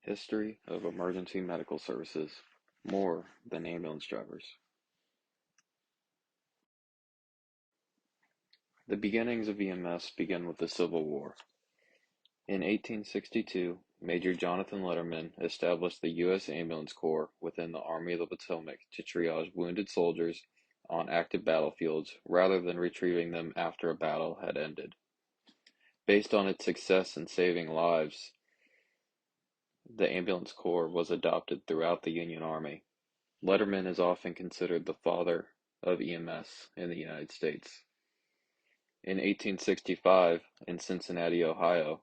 History of emergency medical services more than ambulance drivers. The beginnings of EMS begin with the Civil War. In 1862, Major Jonathan Letterman established the U.S. Ambulance Corps within the Army of the Potomac to triage wounded soldiers on active battlefields rather than retrieving them after a battle had ended. Based on its success in saving lives, the Ambulance Corps was adopted throughout the Union Army. Letterman is often considered the father of EMS in the United States. In 1865, in Cincinnati, Ohio,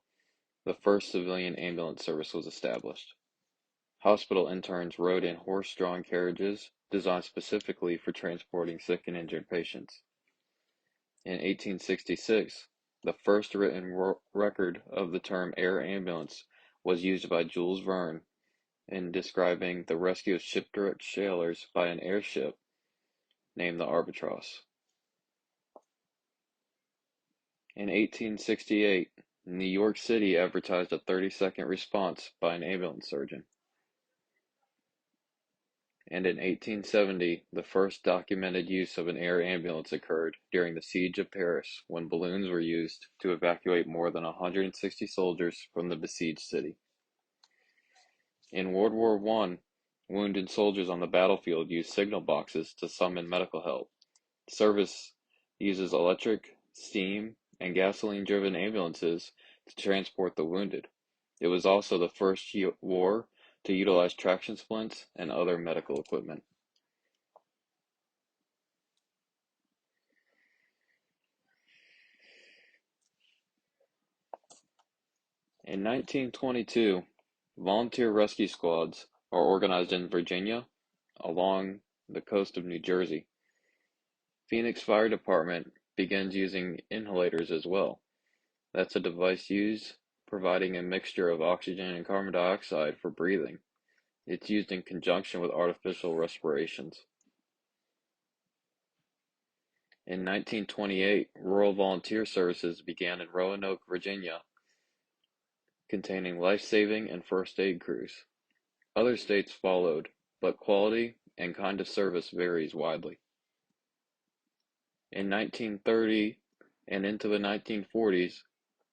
the first civilian ambulance service was established. Hospital interns rode in horse-drawn carriages designed specifically for transporting sick and injured patients. In 1866, the first written record of the term air ambulance was used by Jules Verne in describing the rescue of shipwrecked sailors by an airship named the Albatross. In 1868, New York City advertised a 30-second response by an ambulance surgeon. And in 1870, the first documented use of an air ambulance occurred during the Siege of Paris when balloons were used to evacuate more than 160 soldiers from the besieged city. In World War I, wounded soldiers on the battlefield used signal boxes to summon medical help. The service uses electric, steam, and gasoline-driven ambulances to transport the wounded. It was also the first war to utilize traction splints and other medical equipment. In 1922, volunteer rescue squads are organized in Virginia along the coast of New Jersey. Phoenix Fire Department begins using inhalators as well. That's a device used providing a mixture of oxygen and carbon dioxide for breathing. It's used in conjunction with artificial respirations. In 1928, rural volunteer services began in Roanoke, Virginia, containing life-saving and first aid crews. Other states followed, but quality and kind of service varies widely. In 1930 and into the 1940s,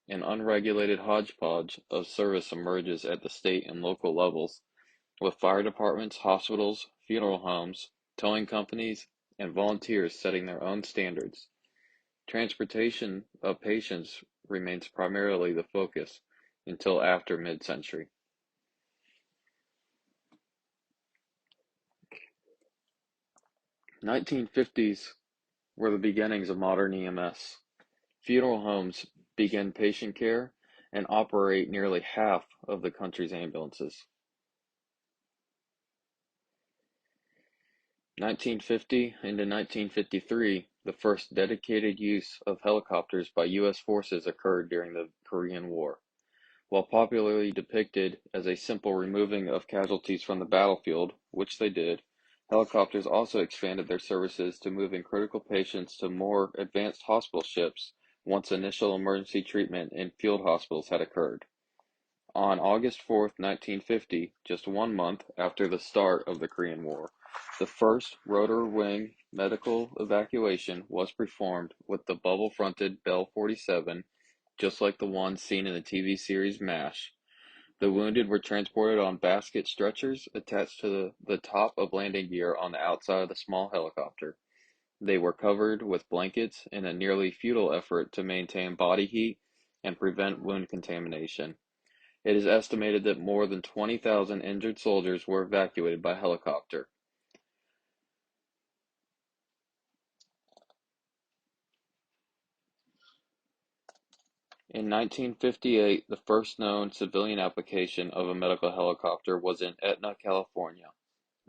an unregulated hodgepodge of service emerges at the state and local levels, with fire departments, hospitals, funeral homes, towing companies, and volunteers setting their own standards. Transportation of patients remains primarily the focus until after mid-century. 1950s were the beginnings of modern EMS. Funeral homes begin patient care and operate nearly half of the country's ambulances. 1950 into 1953, the first dedicated use of helicopters by U.S. forces occurred during the Korean War. While popularly depicted as a simple removing of casualties from the battlefield, which they did, helicopters also expanded their services to moving critical patients to more advanced hospital ships once initial emergency treatment in field hospitals had occurred. On August 4, 1950, just 1 month after the start of the Korean War, the first rotor wing medical evacuation was performed with the bubble-fronted Bell 47, just like the one seen in the TV series MASH. The wounded were transported on basket stretchers attached to the top of landing gear on the outside of the small helicopter. They were covered with blankets in a nearly futile effort to maintain body heat and prevent wound contamination. It is estimated that more than 20,000 injured soldiers were evacuated by helicopter. In 1958, the first known civilian application of a medical helicopter was in Etna, California.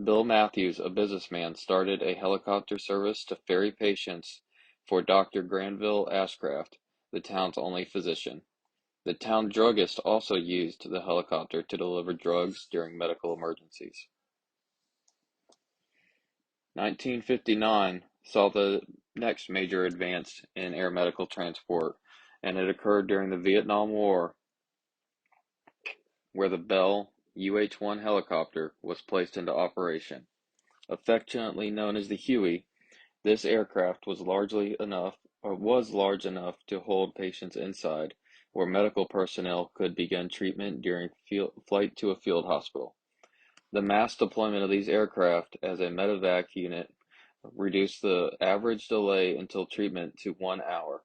Bill Matthews, a businessman, started a helicopter service to ferry patients for Dr. Granville Ashcraft, the town's only physician. The town druggist also used the helicopter to deliver drugs during medical emergencies. 1959 saw the next major advance in air medical transport, and it occurred during the Vietnam War, where the Bell UH-1 helicopter was placed into operation. Affectionately known as the Huey, this aircraft was large enough to hold patients inside, where medical personnel could begin treatment during flight to a field hospital. The mass deployment of these aircraft as a medevac unit reduced the average delay until treatment to 1 hour.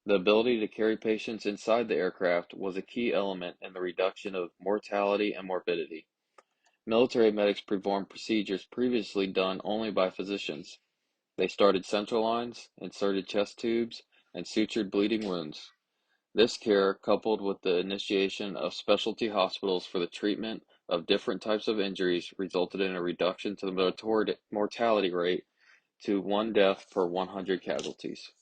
The ability to carry patients inside the aircraft was a key element in the reduction of mortality and morbidity. Military medics performed procedures previously done only by physicians. They started central lines, inserted chest tubes, and sutured bleeding wounds. This care, coupled with the initiation of specialty hospitals for the treatment of different types of injuries, resulted in a reduction to the mortality rate to 1 death per 100 casualties.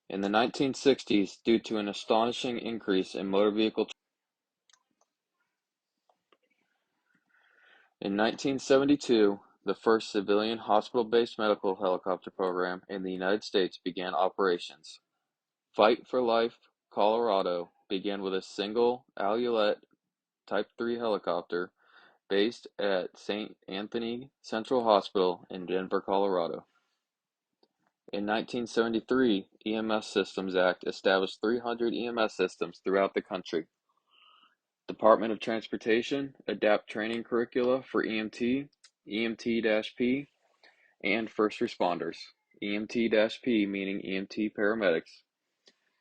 In the 1960s, due to an astonishing increase in motor vehicle In 1972, the first civilian hospital-based medical helicopter program in the United States began operations. Fight for Life, Colorado began with a single Alouette Type 3 helicopter based at St. Anthony Central Hospital in Denver, Colorado. In 1973, EMS Systems Act established 300 EMS systems throughout the country. Department of Transportation adapt training curricula for EMT, EMT-P, and first responders. EMT-P meaning EMT paramedics.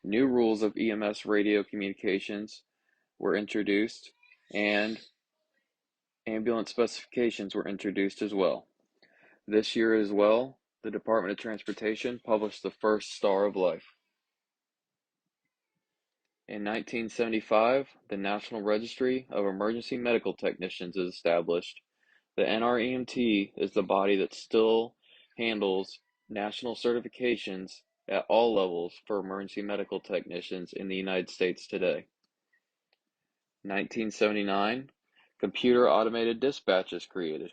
New rules of EMS radio communications were introduced, and ambulance specifications were introduced as well. This year as well, the Department of Transportation published the first Star of Life. In 1975, the National Registry of Emergency Medical Technicians is established. The NREMT is the body that still handles national certifications at all levels for emergency medical technicians in the United States today. 1979, computer automated dispatch is created.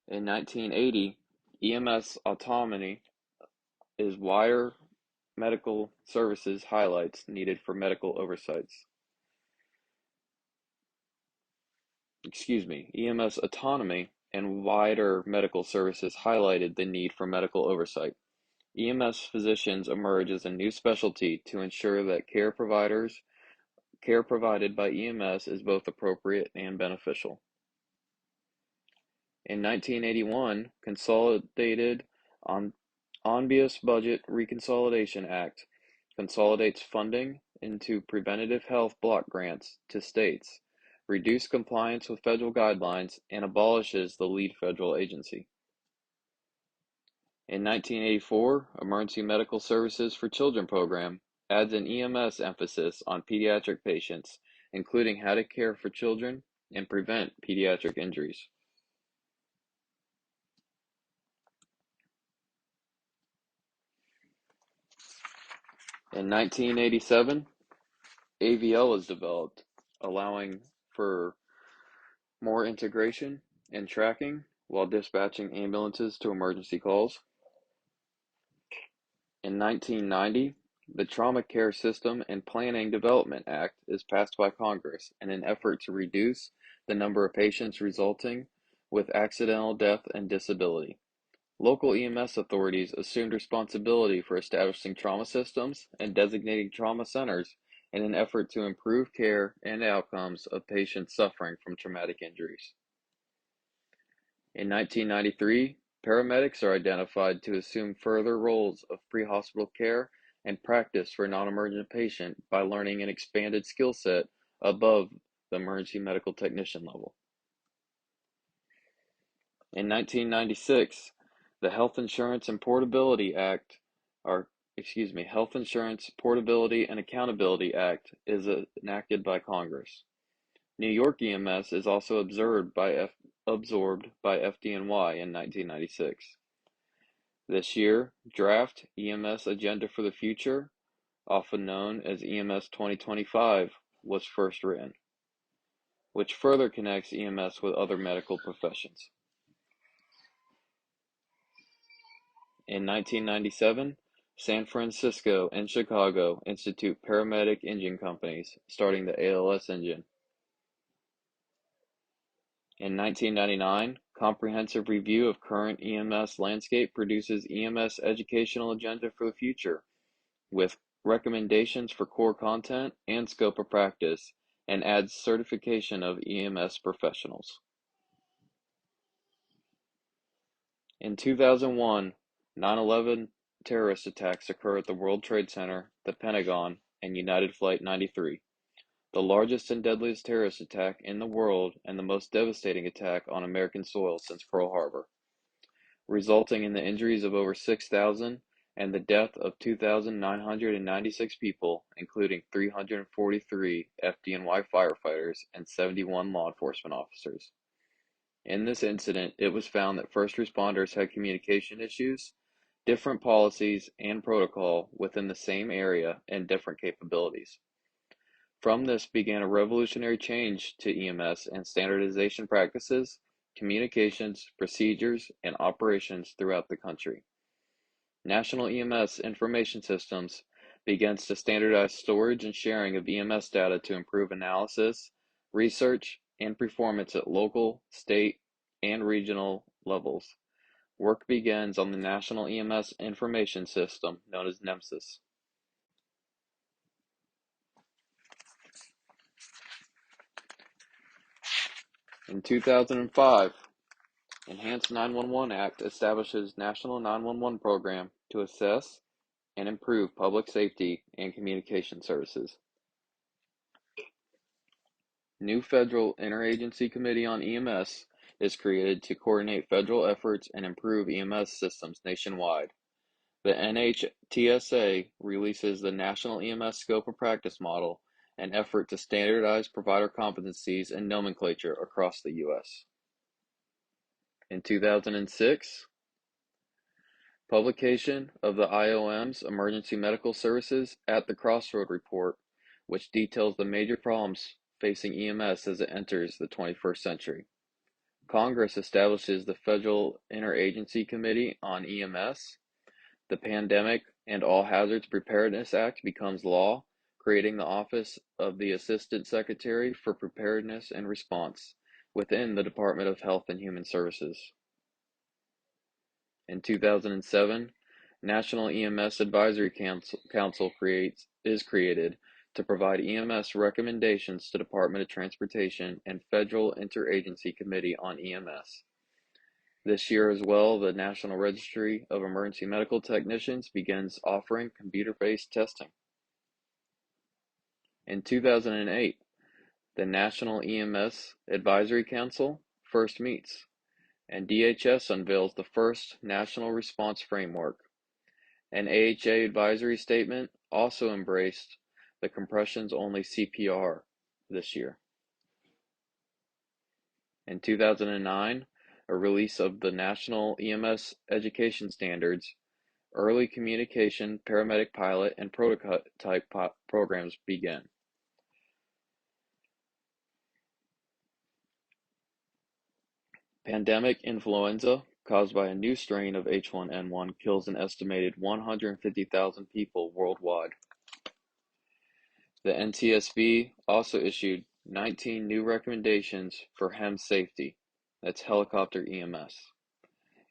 In 1980, EMS autonomy is wider medical services highlights needed for medical oversights. EMS autonomy and wider medical services highlighted the need for medical oversight. EMS physicians emerge as a new specialty to ensure that care provided by EMS is both appropriate and beneficial. In 1981, Consolidated Omnibus Budget Reconciliation Act consolidates funding into preventative health block grants to states, reduces compliance with federal guidelines, and abolishes the lead federal agency. In 1984, Emergency Medical Services for Children program adds an EMS emphasis on pediatric patients, including how to care for children and prevent pediatric injuries. In 1987, AVL is developed, allowing for more integration and tracking while dispatching ambulances to emergency calls. In 1990, the Trauma Care System and Planning Development Act is passed by Congress in an effort to reduce the number of patients resulting with accidental death and disability. Local EMS authorities assumed responsibility for establishing trauma systems and designating trauma centers in an effort to improve care and outcomes of patients suffering from traumatic injuries. In 1993, paramedics are identified to assume further roles of pre-hospital care and practice for non-emergent patient by learning an expanded skill set above the emergency medical technician level. In 1996, the Health Insurance and Portability and Accountability Act is enacted by Congress. New York EMS is also absorbed by FDNY in 1996. This year, Draft EMS Agenda for the Future, often known as EMS 2025, was first written, which further connects EMS with other medical professions. In 1997, San Francisco and Chicago institute paramedic engine companies, starting the ALS engine. In 1999, Comprehensive Review of Current EMS Landscape produces EMS Educational Agenda for the Future, with recommendations for core content and scope of practice, and adds certification of EMS professionals. In 2001, 9/11 terrorist attacks occur at the World Trade Center, the Pentagon, and United Flight 93, the largest and deadliest terrorist attack in the world and the most devastating attack on American soil since Pearl Harbor, resulting in the injuries of over 6,000 and the death of 2,996 people, including 343 FDNY firefighters and 71 law enforcement officers. In this incident, it was found that first responders had communication issues, different policies and protocol within the same area and different capabilities. From this began a revolutionary change to EMS and standardization practices, communications, procedures, and operations throughout the country. National EMS information systems begins to standardize storage and sharing of EMS data to improve analysis, research, and performance at local, state, and regional levels. Work begins on the National EMS Information System, known as NEMSIS. In 2005, Enhanced 911 Act establishes National 911 Program to assess and improve public safety and communication services. New Federal Interagency Committee on EMS is created to coordinate federal efforts and improve EMS systems nationwide. The NHTSA releases the National EMS Scope of Practice Model, an effort to standardize provider competencies and nomenclature across the U.S. In 2006, publication of the IOM's Emergency Medical Services at the Crossroad Report, which details the major problems facing EMS as it enters the 21st century. Congress establishes the Federal Interagency Committee on EMS. The Pandemic and All Hazards Preparedness Act becomes law, creating the Office of the Assistant Secretary for Preparedness and Response within the Department of Health and Human Services. In 2007, National EMS Advisory Council is created to provide EMS recommendations to Department of Transportation and Federal Interagency Committee on EMS. This year as well, the National Registry of Emergency Medical Technicians begins offering computer-based testing. In 2008, the National EMS Advisory Council first meets, and DHS unveils the first National Response Framework. An AHA advisory statement also embraced the compressions-only CPR this year. In 2009, a release of the National EMS Education Standards, early communication, paramedic pilot, and prototype programs begin. Pandemic influenza caused by a new strain of H1N1 kills an estimated 150,000 people worldwide. The NTSB also issued 19 new recommendations for HEM safety, that's helicopter EMS.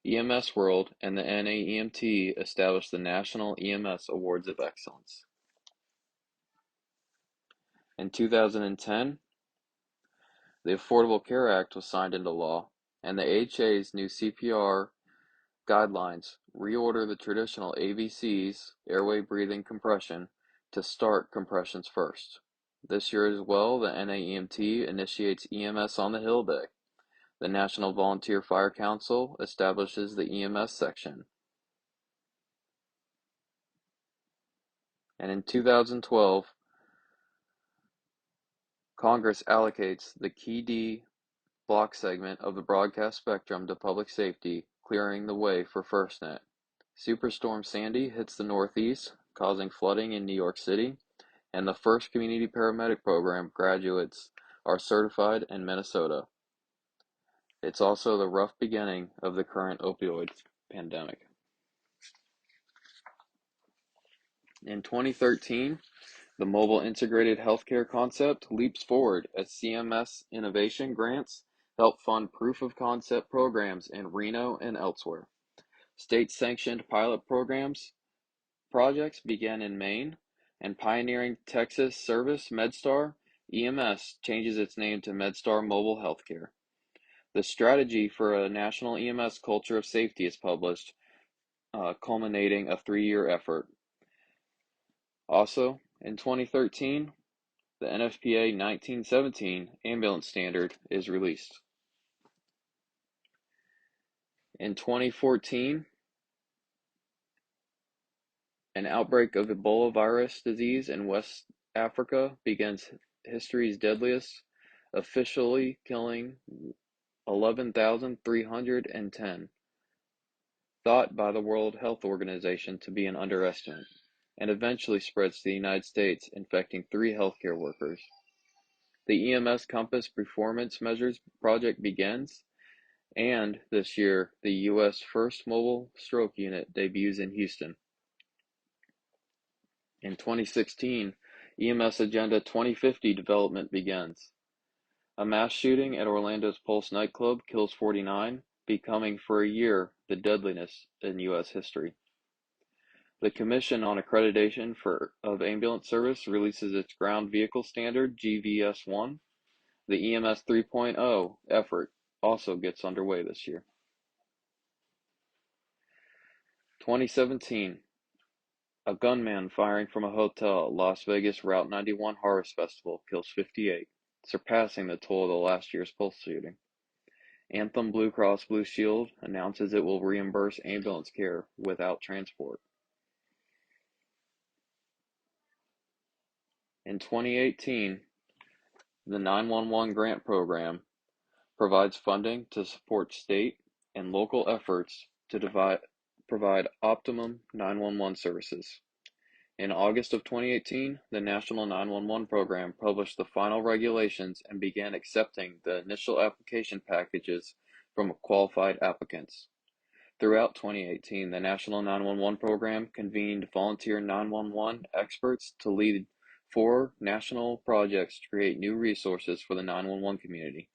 EMS World and the NAEMT established the National EMS Awards of Excellence. In 2010, the Affordable Care Act was signed into law, and the AHA's new CPR guidelines reorder the traditional ABCs, airway breathing compression, to start compressions first. This year as well, the NAEMT initiates EMS on the Hill Day. The National Volunteer Fire Council establishes the EMS section. And in 2012, Congress allocates the Key D block segment of the broadcast spectrum to public safety, clearing the way for FirstNet. Superstorm Sandy hits the Northeast, causing flooding in New York City, and the first community paramedic program graduates are certified in Minnesota. It's also the rough beginning of the current opioid pandemic. In 2013, the mobile integrated healthcare concept leaps forward as CMS innovation grants help fund proof of concept programs in Reno and elsewhere. State-sanctioned pilot projects began in Maine, and pioneering Texas service MedStar EMS changes its name to MedStar Mobile Healthcare. The strategy for a national EMS culture of safety is published, culminating a 3-year effort. Also, in 2013, the NFPA 1917 ambulance standard is released. In 2014, an outbreak of Ebola virus disease in West Africa begins history's deadliest, officially killing 11,310. thought by the World Health Organization to be an underestimate, and eventually spreads to the United States, infecting 3 healthcare workers. The EMS Compass Performance Measures project begins, and this year, the U.S. first mobile stroke unit debuts in Houston. In 2016, EMS Agenda 2050 development begins. A mass shooting at Orlando's Pulse nightclub kills 49, becoming for a year the deadliest in U.S. history. The Commission on Accreditation of Ambulance Service releases its Ground Vehicle Standard, GVS-1. The EMS 3.0 effort also gets underway this year. 2017, a gunman firing from a hotel at Las Vegas Route 91 Harvest Festival kills 58, surpassing the toll of the last year's Pulse shooting. Anthem Blue Cross Blue Shield announces it will reimburse ambulance care without transport. In 2018, the 911 Grant Program provides funding to support state and local efforts to provide optimum 911 services. In August of 2018, the National 911 Program published the final regulations and began accepting the initial application packages from qualified applicants. Throughout 2018, the National 911 Program convened volunteer 911 experts to lead 4 national projects to create new resources for the 911 community.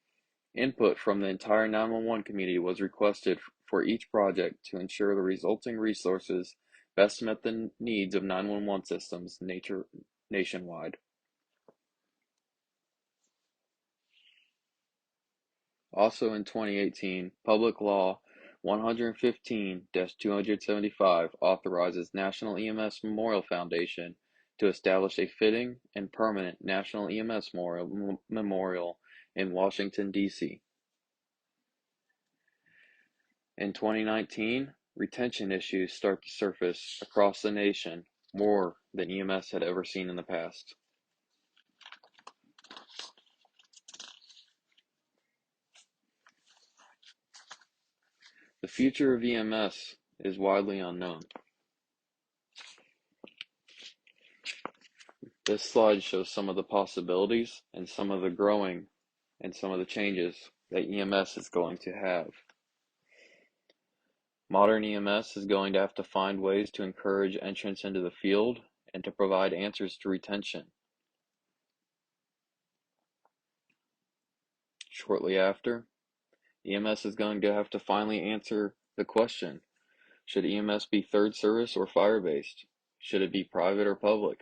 Input from the entire 911 community was requested for each project to ensure the resulting resources best met the needs of 911 systems nationwide. Also in 2018, Public Law 115-275 authorizes National EMS Memorial Foundation to establish a fitting and permanent National EMS Memorial in Washington, D.C. In 2019, retention issues start to surface across the nation, more than EMS had ever seen in the past. The future of EMS is widely unknown. This slide shows some of the possibilities and some of the growing and some of the changes that EMS is going to have. Modern EMS is going to have to find ways to encourage entrance into the field and to provide answers to retention. Shortly after, EMS is going to have to finally answer the question, should EMS be third service or fire-based? Should it be private or public?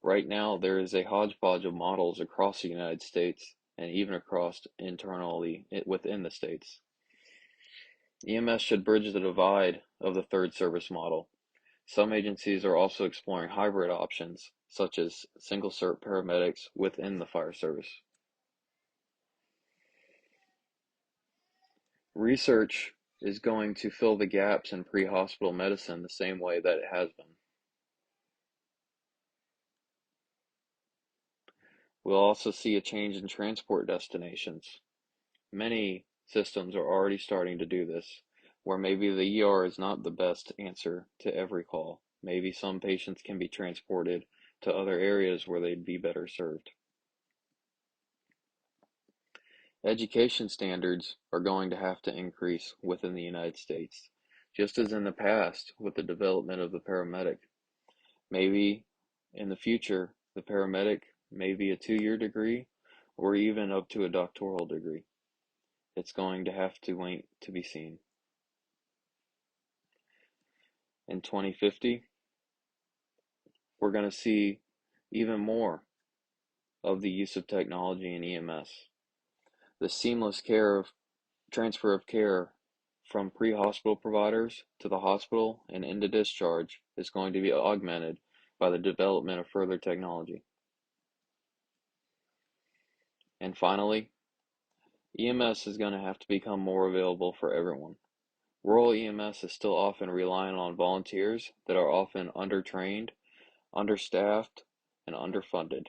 Right now, there is a hodgepodge of models across the United States and even across internally within the states. EMS should bridge the divide of the third service model. Some agencies are also exploring hybrid options, such as single cert paramedics within the fire service. Research is going to fill the gaps in pre-hospital medicine the same way that it has been. We'll also see a change in transport destinations. Many systems are already starting to do this, where maybe the ER is not the best answer to every call. Maybe some patients can be transported to other areas where they'd be better served. Education standards are going to have to increase within the United States, just as in the past with the development of the paramedic. Maybe in the future, the paramedic may be a 2-year degree or even up to a doctoral degree. It's going to have to wait to be seen. In 2050, we're going to see even more of the use of technology in EMS. The seamless transfer of care from pre-hospital providers to the hospital and into discharge is going to be augmented by the development of further technology. And finally, EMS is going to have to become more available for everyone. Rural EMS is still often relying on volunteers that are often undertrained, understaffed, and underfunded.